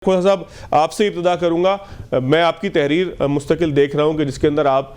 खुदा साहब, आपसे इब्तिदा करूंगा। मैं आपकी तहरीर मुस्तकिल देख रहा हूं कि जिसके अंदर आप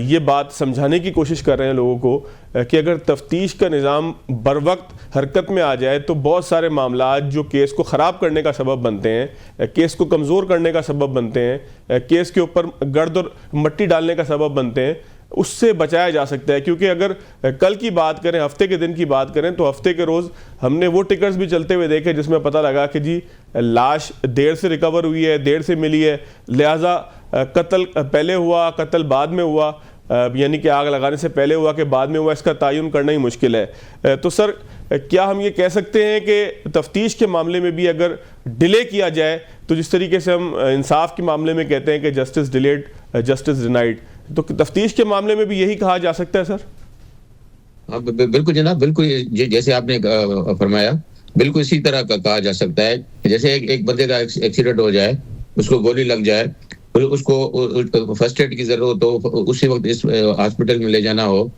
ये बात समझाने की कोशिश कर रहे हैं लोगों को कि अगर तफ्तीश का निज़ाम बर वक्त हरकत में आ जाए तो बहुत सारे मामला जो केस को ख़राब करने का सबब बनते हैं, केस को कमज़ोर करने का सबब बनते हैं, केस के ऊपर गर्द और मट्टी डालने का सबब बनते हैं, उससे बचाया जा सकता है। क्योंकि अगर कल की बात करें, हफ्ते के दिन की बात करें, तो हफ्ते के रोज़ हमने वो टिकट्स भी चलते हुए देखे जिसमें पता लगा कि जी लाश देर से रिकवर हुई है, देर से मिली है, लिहाजा कत्ल पहले हुआ, कत्ल बाद में हुआ, यानी कि आग लगाने से पहले हुआ कि बाद में हुआ, इसका तयन करना ही मुश्किल है। तो सर, क्या हम ये कह सकते हैं कि तफ्तीश के मामले में भी अगर डिले किया जाए तो जिस तरीके से हम इंसाफ के मामले में कहते हैं कि जस्टिस डिलेड जस्टिस डिनाइड, तो तफ्तीश के मामले में भी यही कहा जा सकता है सर? हाँ, बिल्कुल जनाब, बिल्कुल जैसे आपने फरमाया, बिल्कुल इसी तरह का कहा जा सकता है। जैसे एक बंदे का एक्सीडेंट हो जाए, उसको गोली लग जाए, उसको फर्स्ट एड की जरूरत हो, उसी वक्त इस हॉस्पिटल में ले जाना हो,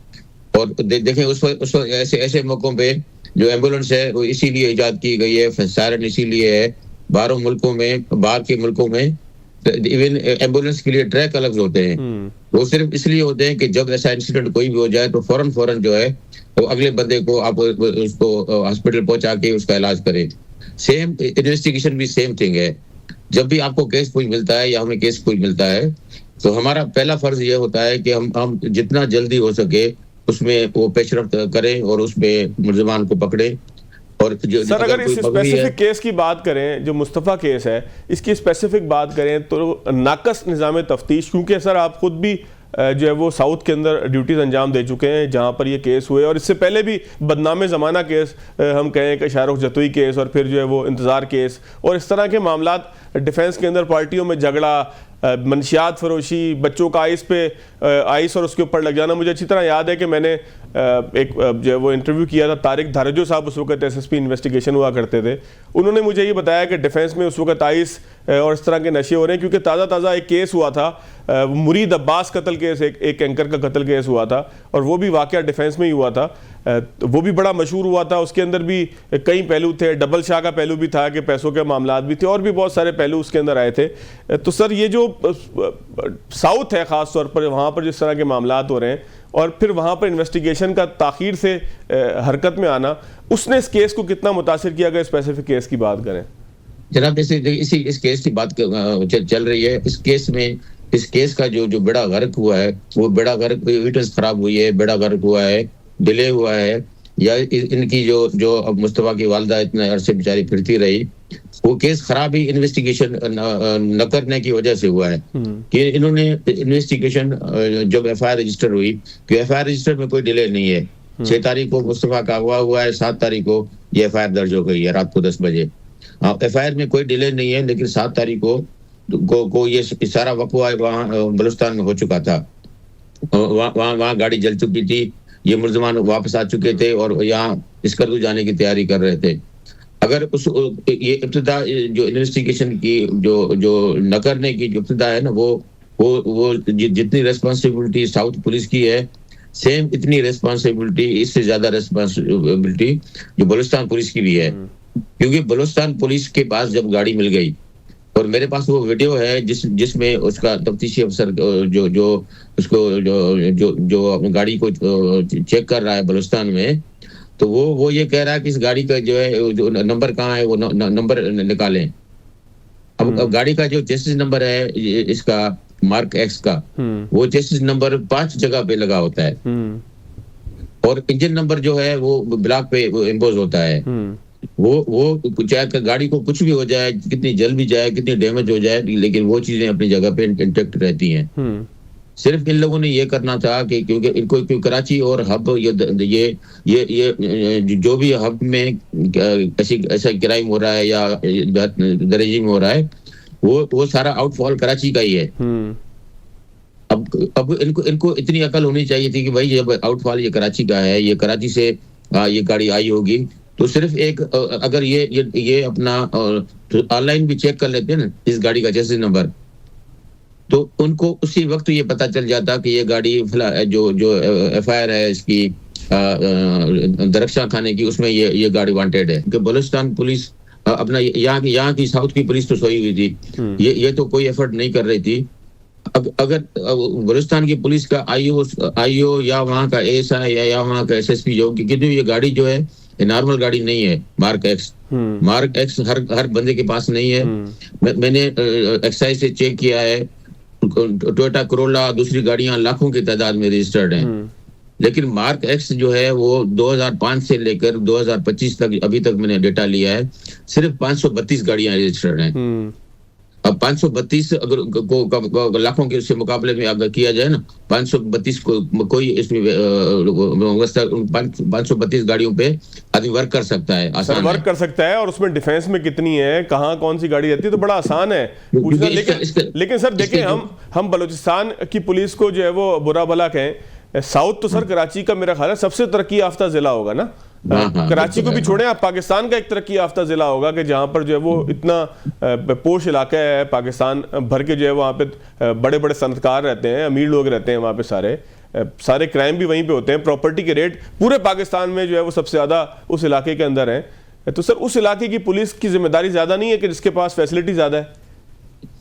और देखें उस ऐसे मौकों पे जो एम्बुलेंस है वो इसीलिए इजाद की गई है, सायरन इसीलिए है। बाहर के मुल्कों में इवन एम्बुलेंस के लिए ट्रैक अलग होते हैं। वो सिर्फ इसलिए होते हैं कि जब ऐसा इंसिडेंट कोई भी हो जाए तो फौरन जो है तो अगले बंदे को आप उसको हॉस्पिटल पहुंचा के उसका इलाज करें। सेम इन्वेस्टिगेशन भी सेम थिंग है। जब भी आपको केस कोई मिलता है या हमें केस कोई मिलता है तो हमारा पहला फर्ज ये होता है कि हम जितना जल्दी हो सके उसमें वो पेशरफ्त करें और उसमें मुल्ज़िमान को पकड़े। और सर, अगर इस स्पेसिफिक केस की बात करें, जो मुस्तफ़ा केस है, इसकी स्पेसिफिक बात करें तो नाकस निज़ाम तफ्तीश, क्योंकि सर आप खुद भी जो है वो साउथ के अंदर ड्यूटीज़ अंजाम दे चुके हैं जहां पर ये केस हुए, और इससे पहले भी बदनामे ज़माना केस, हम कहें कि शाहरुख जतोई केस, और फिर जो है वो इंतज़ार केस, और इस तरह के मामलात डिफेंस के अंदर पार्टियों में झगड़ा, मनशियात फरोशी, बच्चों का आइस और उसके ऊपर लग जाना। मुझे अच्छी तरह याद है कि मैंने एक जो है वो इंटरव्यू किया था, तारिक धारजो साहब उस वक्त एसएसपी इन्वेस्टिगेशन हुआ करते थे। उन्होंने मुझे ये बताया कि डिफेंस में उस वक्त आइस और इस तरह के नशे हो रहे हैं, क्योंकि ताज़ा एक केस हुआ था, मुरीद अब्बास कत्ल केस, एक एंकर का कत्ल केस हुआ था, और वो भी वाकया डिफेंस में ही हुआ था। वो भी बड़ा मशहूर हुआ था। उसके अंदर भी कई पहलू थे, डबल शाह का पहलू भी था कि पैसों के मामलात भी थे, और भी बहुत सारे पहलू उसके अंदर आए थे। तो सर, ये जो साउथ है ख़ास तौर पर, वहाँ पर जिस तरह के मामलात हो रहे हैं और फिर वहाँ पर इन्वेस्टिगेशन का ताख़ीर से हरकत में आना, उसने इस केस को कितना मुतासिर किया? अगर स्पेसिफिक केस की बात करें जनाब, जैसे इस केस की बात चल रही है, इस केस का जो बेड़ा गर्क हुआ है, वो बेड़ा गर्क विटनेस खराब हुई है, बेड़ा गर्क हुआ है, डिले हुआ है, या इनकी जो अब मुस्तफा की वालदा इतने अरसे बेचारी फिरती रही, वो केस खराब ही इन्वेस्टिगेशन न करने की वजह से हुआ है। कि इन्होंने इन्वेस्टिगेशन जब एफआईआर रजिस्टर हुई, कि एफआईआर रजिस्टर में कोई डिले नहीं है। 6 तारीख को मुस्तफा का अगवा हुआ है, 7 तारीख को ये एफआईआर दर्ज हो गई है रात को 10 बजे। एफआईआर में कोई डिले नहीं है, लेकिन 7 तारीख को ये सारा वक़्वा वहाँ बलूचिस्तान में हो चुका था। वहाँ गाड़ी जल चुकी थी, ये मुल्ज़िमान वापस आ चुके थे और यहाँ स्कर्दू जाने की तैयारी कर रहे थे। अगर ये इब्तिदा जो इन्वेस्टिगेशन की जो न करने की जो इब्तिदा है ना, वो जितनी रिस्पांसिबिलिटी साउथ पुलिस की है, सेम इतनी रिस्पांसिबिलिटी, इससे ज्यादा रिस्पांसिबिलिटी जो बलूचिस्तान पुलिस की भी है। क्योंकि बलूचिस्तान पुलिस के पास जब गाड़ी मिल गई, और मेरे पास वो वीडियो है जिसमें उसका तफ्तीशी अफसर जो गाड़ी को चेक कर रहा है बलूचिस्तान में, तो वो ये कह रहा है कि इस गाड़ी का जो है जो नंबर कहाँ है, वो नंबर निकालें। अब गाड़ी का जो चेसिस नंबर है इसका मार्क एक्स का, वो चेसिस नंबर 5 जगह पे लगा होता है, और इंजन नंबर जो है वो ब्लॉक पे इम्पोज होता है। वो चाहे गाड़ी को कुछ भी हो जाए, कितनी जल भी जाए, कितनी डैमेज हो जाए, लेकिन वो चीजें अपनी जगह पे इंटेक्ट रहती हैं। सिर्फ इन लोगों ने ये करना था कि क्योंकि इनको कराची और हब ये जो भी हब में ऐसा क्राइम हो रहा है या दरेजी में हो रहा है, वो सारा आउटफॉल कराची का ही है। अब इनको इतनी अकल होनी चाहिए थी कि भाई जब आउटफॉल ये कराची का है, ये कराची से ये गाड़ी आई होगी, तो सिर्फ एक अगर ये अपना ऑनलाइन भी चेक कर लेते हैं ना इस गाड़ी का चेसिस नंबर, तो उनको उसी वक्त ये पता चल जाता कि ये गाड़ी जो एफआईआर है इसकी दरख्शां खाने की, उसमें ये गाड़ी वांटेड है। कि बलूचिस्तान पुलिस अपना यहाँ की साउथ की पुलिस तो सोई हुई थी, ये तो कोई एफर्ट नहीं कर रही थी। अगर बलूचिस्तान की पुलिस का आईओ या वहाँ का एएसआई या वहाँ का एसएसपी जो, क्योंकि ये गाड़ी जो है ये नॉर्मल गाड़ी नहीं है, मार्क एक्स हर बंदे के पास नहीं है। मैंने एक्साइज से चेक किया है, टोयोटा कोरोला दूसरी गाड़ियां लाखों की तादाद में रजिस्टर्ड हैं, लेकिन मार्क एक्स जो है वो 2005 से लेकर 2025 तक, अभी तक मैंने डेटा लिया है, सिर्फ 532 गाड़ियां रजिस्टर्ड हैं। अब 532 अगर लाखों के उससे मुकाबले में अगर किया जाए ना, 532 को कोई इसमें 532 गाड़ियों पे आदमी वर्क कर सकता है, आसान वर्क कर सकता है। और उसमें डिफेंस में कितनी है, कहाँ कौन सी गाड़ी रहती है, तो बड़ा आसान है पूछना। लेकिन सर देखें, हम बलूचिस्तान की पुलिस को जो है वो बुरा भला कहें, साउथ तो सर कराची का मेरा ख्याल है सबसे तरक्की याफ्ता जिला होगा ना। कराची को भी छोड़ें आप, पाकिस्तान का एक तरक्की याफ्ता जिला होगा कि जहां पर जो है वो इतना पोश इलाका है, पाकिस्तान भर के जो है वहाँ पे बड़े बड़े सनतकार रहते हैं, अमीर लोग रहते हैं वहाँ पे, सारे क्राइम भी वहीं पे होते हैं, प्रॉपर्टी के रेट पूरे पाकिस्तान में जो है वो सबसे ज़्यादा उस इलाके के अंदर है। तो सर उस इलाके की पुलिस की जिम्मेदारी ज़्यादा नहीं है कि जिसके पास फैसिलिटी ज़्यादा है?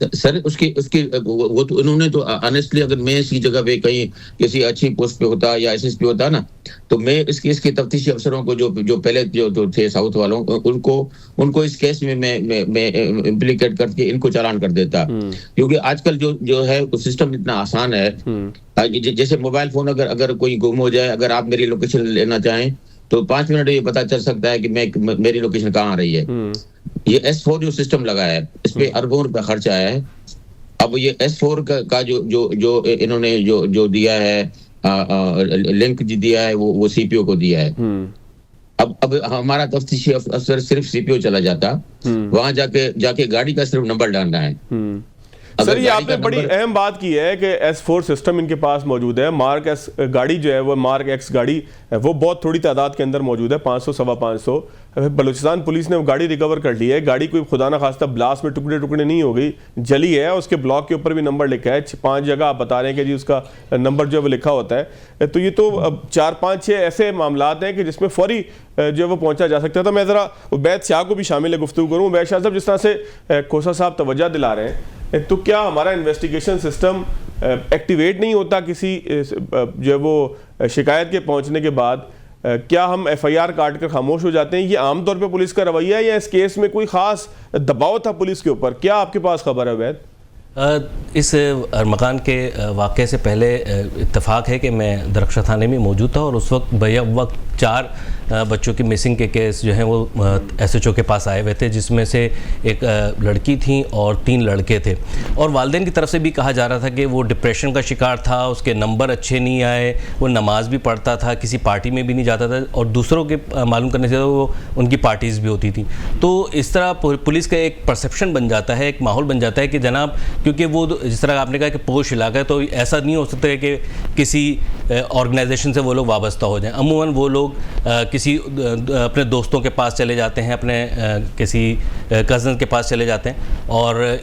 सर उसकी वो तो उन्होंने तो ऑनेस्टली, अगर मैं इसकी जगह पे कहीं किसी अच्छी पोस्ट पे होता या एसएसपी होता ना, तो मैं इसके तफ्तीशी अफसरों को जो पहले जो थे साउथ वालों, उनको इस केस में मैं इम्प्लीकेट करके इनको चालान कर देता, क्योंकि आजकल जो है सिस्टम इतना आसान है। जैसे मोबाइल फोन अगर कोई गुम हो जाए, अगर आप मेरी लोकेशन लेना चाहें तो 5 मिनट ये पता चल सकता है कि मेरी लोकेशन कहाँ आ रही है। ये S4 जो सिस्टम लगा है, इस पे अरबों रुपया खर्च आया है। अब ये S4 का जो इन्होंने जो दिया है, लिंक दिया है, वो सीपीओ को दिया है। अब हमारा तफ्तीशी अफसर सिर्फ सीपीओ चला जाता, वहां जाके गाड़ी का सिर्फ नंबर डालना है। सर ये आपने बड़ी अहम बात की है कि S4 सिस्टम इनके पास मौजूद है। मार्क एक्स गाड़ी जो है वो, मार्क एक्स गाड़ी वो बहुत थोड़ी तादाद के अंदर मौजूद है, 500 सवा 500। बलूचिस्तान पुलिस ने वो गाड़ी रिकवर कर ली है। गाड़ी कोई खुदा ना खास्ता ब्लास्ट में टुकड़े टुकड़े नहीं हो गई, जली है। उसके ब्लॉक के ऊपर भी नंबर लिखा है, 5 जगह आप बता रहे हैं कि जी उसका नंबर जो है वो लिखा होता है। तो ये तो 4-5-6 ऐसे मामलात हैं कि जिसमें फौरी जो है वो पहुंचा जा सकता था। मैं ज़रा उबैद शाह को भी शामिल है गुफ्तगू करूँ। उबैद शाह साहब, जिस तरह से खोसा साहब तवज्जो दिला रहे हैं, तो क्या हमारा इन्वेस्टिगेशन सिस्टम एक्टिवेट नहीं होता किसी जो है वो शिकायत के पहुंचने के बाद? क्या हम FIR काट कर खामोश हो जाते हैं? ये आमतौर पे पुलिस का रवैया है या इस केस में कोई खास दबाव था पुलिस के ऊपर? क्या आपके पास खबर है वैद? इस मकान के वाक़े से पहले इत्तेफाक है कि मैं दरख्शा थाने में मौजूद था और उस वक्त 4 बच्चों की मिसिंग के केस जो हैं वो SHO के पास आए हुए थे, जिसमें से एक लड़की थी और 3 लड़के थे। और वालिदैन की तरफ से भी कहा जा रहा था कि वो डिप्रेशन का शिकार था, उसके नंबर अच्छे नहीं आए, वो नमाज भी पढ़ता था, किसी पार्टी में भी नहीं जाता था, और दूसरों के मालूम करने से वो उनकी पार्टीज़ भी होती थी। तो इस तरह पुलिस का एक परसेप्शन बन जाता है, एक माहौल बन जाता है कि जनाब, क्योंकि वो जिस तरह आपने कहा कि पोश इलाका है, तो ऐसा नहीं हो सकता है कि किसी ऑर्गेनाइजेशन से वो लोग वाबस्ता हो जाएं। अमूमन वो लोग किसी अपने दोस्तों के पास चले जाते हैं, अपने किसी कज़न के पास चले जाते हैं और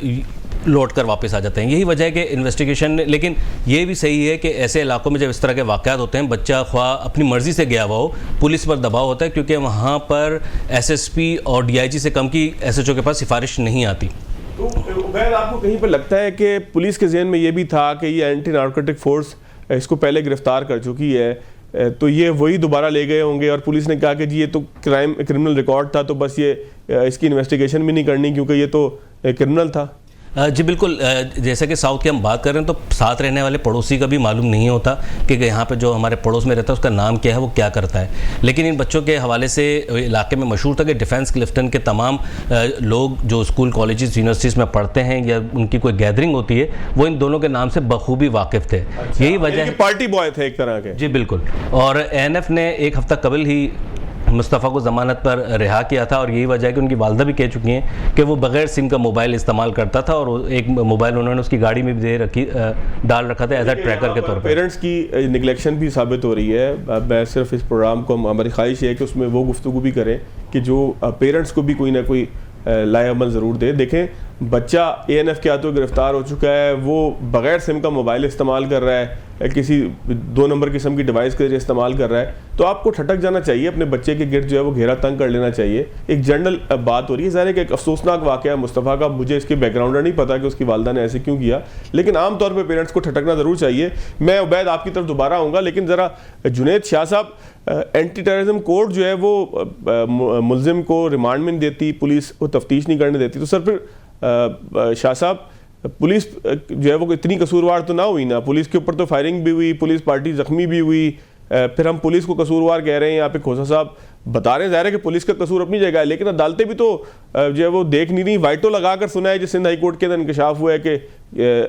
लौट कर वापस आ जाते हैं। यही वजह है कि इन्वेस्टिगेशन। लेकिन ये भी सही है कि ऐसे इलाकों में जब इस तरह के वाक़यात होते हैं, बच्चा ख्वाह अपनी मर्ज़ी से गया हुआ हो, पुलिस पर दबाव होता है, क्योंकि वहाँ पर SSP और DIG से कम की SHO के पास सिफारिश नहीं आती। तो उबैद, आपको कहीं पर लगता है कि पुलिस के ज़हन में ये भी था कि ये एंटी नार्कोटिक फोर्स इसको पहले गिरफ्तार कर चुकी है, तो ये वही दोबारा ले गए होंगे और पुलिस ने कहा कि जी ये तो क्रिमिनल रिकॉर्ड था, तो बस ये इसकी इन्वेस्टिगेशन भी नहीं करनी क्योंकि ये तो क्रिमिनल था? जी बिल्कुल। जैसे कि साउथ की हम बात कर रहे हैं, तो साथ रहने वाले पड़ोसी का भी मालूम नहीं होता कि यहाँ पे जो हमारे पड़ोस में रहता है उसका नाम क्या है, वो क्या करता है। लेकिन इन बच्चों के हवाले से इलाके में मशहूर था कि डिफेंस क्लिफ्टन के तमाम लोग जो स्कूल कॉलेजेस यूनिवर्सिटीज़ में पढ़ते हैं या उनकी कोई गैदरिंग होती है, वो इन दोनों के नाम से बखूबी वाकिफ़ थे। अच्छा, यही वजह, पार्टी बॉय थे एक तरह के। जी बिल्कुल। और ANF ने 1 हफ्ता कबल ही मुस्तफ़ा को ज़मानत पर रिहा किया था, और यही वजह है कि उनकी वालदा भी कह चुकी हैं कि वो बगैर सिम का मोबाइल इस्तेमाल करता था, और एक मोबाइल उन्होंने उसकी गाड़ी में भी डाल रखा था एज अ ट्रैकर के तौर पर। पेरेंट्स की निगलेक्शन भी साबित हो रही है। मैं सिर्फ इस प्रोग्राम को, हमारी ख्वाहिश है कि उसमें वो गुफ्तगू भी करें कि जो पेरेंट्स को भी कोई ना कोई लाएअमल ज़रूर दे। देखें, बच्चा ANF के हाथों गिरफ्तार हो चुका है, वो बगैर सिम का मोबाइल इस्तेमाल कर रहा है, किसी 2 नंबर किस्म की डिवाइस के जरिए इस्तेमाल कर रहा है, तो आपको ठटक जाना चाहिए, अपने बच्चे के गिर्द जो है वो घेरा तंग कर लेना चाहिए। एक जनरल बात हो रही है, ज़ाहिर है कि एक अफसोसनाक वाक़या मुस्तफ़ा का, मुझे इसके बैकग्राउंड नहीं पता कि उसकी वालदा ने ऐसे क्यों किया, लेकिन आमतौर पर पेरेंट्स को ठटकना ज़रूर चाहिए। मैं उबैद आपकी तरफ दोबारा आऊँगा, लेकिन ज़रा जुनैद शाह साहब, एंटी टेररिज्म कोड जो है वो मुल्जिम को रिमांड में नहीं देती, पुलिस को तफ्तीश नहीं करने देती, तो सर फिर शाह साहब पुलिस जो है वो इतनी कसूरवार तो ना हुई ना? पुलिस के ऊपर तो फायरिंग भी हुई, पुलिस पार्टी जख्मी भी हुई, फिर हम पुलिस को कसूरवार कह रहे हैं। यहाँ पे खोसा साहब बता रहे हैं ज़ाहिर है कि पुलिस का कसूर अपनी जगह है, लेकिन अदालतें भी तो जो है वो देख नहीं रही। वाइटो लगा कर सुना है जो सिंध हाई कोर्ट के अंदर इंकशाफ हुआ है कि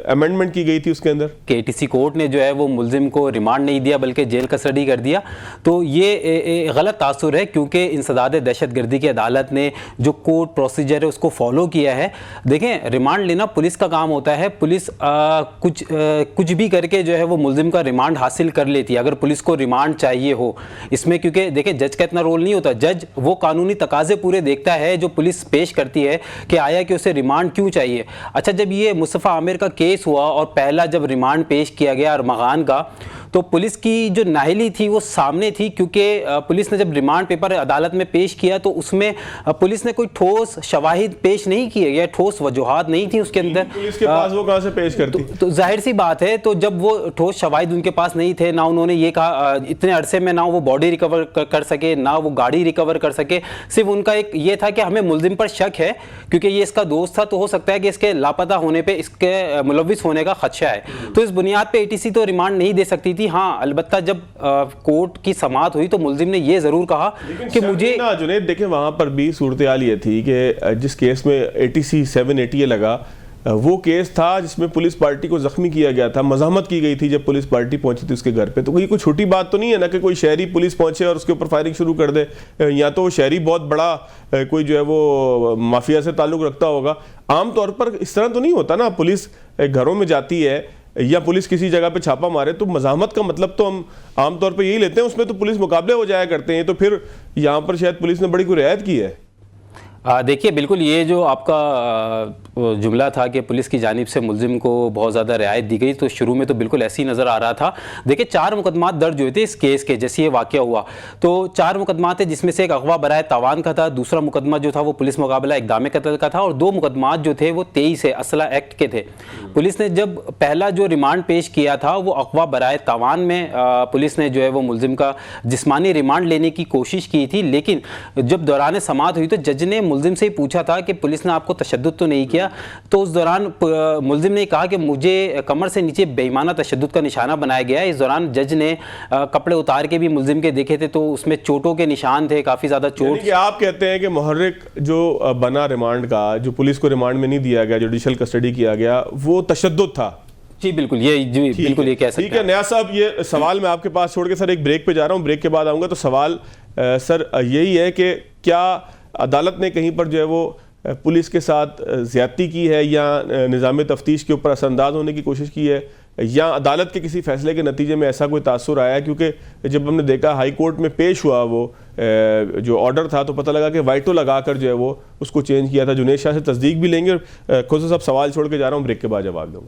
अमेंडमेंट की गई थी उसके अंदर कि ATC कोर्ट ने जो है वो मुल्जिम को रिमांड नहीं दिया बल्कि जेल कस्टडी कर दिया। तो ये गलत तासुर है, क्योंकि इंसदाद दहशतगर्दी की अदालत ने जो कोर्ट प्रोसीजर है उसको फॉलो किया है। देखें, रिमांड लेना पुलिस का काम होता है, पुलिस कुछ भी करके जो है वो मुल्जिम का रिमांड हासिल कर लेती है अगर पुलिस को रिमांड चाहिए हो इसमें, क्योंकि देखें जज का इतना रोल नहीं होता। जज वो कानूनी तकाजे पूरे देखता है जो पुलिस पेश करती है कि आया कि उसे रिमांड क्यों चाहिए। अच्छा, जब ये मुस्तफ़ा आमिर का केस हुआ और पहला जब रिमांड पेश किया गया अरमगान का, तो पुलिस की जो नाहली थी वो सामने थी, क्योंकि पुलिस ने जब रिमांड पेपर अदालत में पेश किया तो उसमें पुलिस ने कोई ठोस शवाहिद पेश नहीं किए गए, ठोस वजूहात नहीं थी उसके अंदर। पुलिस के पास वो कहाँ से पेश करती? तो जाहिर सी बात है, तो जब वो ठोस शवाहिद उनके पास नहीं थे, ना उन्होंने ये कहा इतने अरसे में ना वो बॉडी रिकवर कर सके, ना वो गाड़ी रिकवर कर सके, सिर्फ उनका एक ये था कि हमें मुल्जिम पर शक है क्योंकि ये इसका दोस्त था, तो हो सकता है कि इसके लापता होने पर इसके मुलविस होने का खदशा है। तो इस बुनियाद पर ATC तो रिमांड नहीं दे सकती थी। हाँ, अलबत्ता जब कोर्ट की समाअत हुई तो मुल्जिम ने ये जरूर कहा कि मुझे ना जुनैद, देखें वहां पर भी सूरत हाल ये थी कि जिस केस में ATC 780 लगा वो केस था जिसमें पुलिस पार्टी को जख्मी किया गया था, मज़ाहमत की गई थी जब पुलिस पार्टी पहुंची थी उसके घर पे। तो ये कोई छोटी बात तो नहीं है ना कि कोई शहरी पुलिस पहुंचे और उसके ऊपर फायरिंग शुरू कर दे, या तो वो शहरी बहुत बड़ा कोई जो है वो माफिया से ताल्लुक़ रखता होगा। आमतौर पर इस तरह तो नहीं होता ना, पुलिस घरों में जाती है या पुलिस किसी जगह पे छापा मारे तो मज़ाहमत का मतलब तो हम आमतौर पे यही लेते हैं, उसमें तो पुलिस मुकाबले हो जाया करते हैं। तो फिर यहाँ पर शायद पुलिस ने बड़ी कोई रियायत की है। देखिए, बिल्कुल ये जो आपका जुमला था कि पुलिस की जानिब से मुल्जिम को बहुत ज़्यादा रियायत दी गई, तो शुरू में तो बिल्कुल ऐसे ही नज़र आ रहा था। देखिए, 4 मुकदमात दर्ज हुए थे इस केस के, जैसे ये वाक़या हुआ तो 4 मुकदमात थे, जिसमें से एक अगवा बराए तावान का था, दूसरा मुकदमा जो था वो पुलिस मुकाबला इक़दाम कत्ल का था, और 2 मुकदमात जो थे वो 23 असला एक्ट के थे। पुलिस ने जब पहला जो रिमांड पेश किया था वो अगवा बराए तावान में पुलिस ने जो है वो मुल्जिम का जिस्मानी रिमांड लेने की कोशिश की थी, लेकिन जब दौरान समाअत हुई तो जज ने मुल्जिम से ही पूछा था कि पुलिस ने आपको तशद्दुद तो नहीं किया, तो उस दौरान मुल्जिम ने कहा कि मुझे कमर से नीचे बेईमाना तशद्दुद का निशाना बनाया गया है। इस दौरान जज ने कपड़े उतार के भी मुल्जिम के देखे थे तो उसमें चोटों के निशान थे, काफ़ी ज़्यादा चोट। कि आप कहते हैं कि मुहर्रिक जो बना रिमांड का, जो पुलिस को रिमांड में नहीं दिया गया, जुडिशल कस्टडी किया गया, वो तशद्दुद था? जी बिल्कुल, बिल्कुल ये कह सकते हैं। ठीक है न्याज साहब, ये सवाल मैं आपके पास छोड़ के सर एक ब्रेक पे जा रहा हूँ, ब्रेक के बाद आऊँगा। तो सवाल सर यही है कि क्या अदालत ने कहीं पर जो है वो पुलिस के साथ ज़्यादती की है या निज़ाम तफ्तीश के ऊपर असरअंदाज होने की कोशिश की है, या अदालत के किसी फैसले के नतीजे में ऐसा कोई तासुर आया? क्योंकि जब हमने देखा हाई कोर्ट में पेश हुआ वो जो ऑर्डर था तो पता लगा कि वाइटो लगा कर जो है वो उसको चेंज किया था। जुनैद शाह से तस्दीक भी लेंगे। खुद से सब सवाल छोड़ के जा रहा हूँ, ब्रेक के बाद जवाब दूँगा।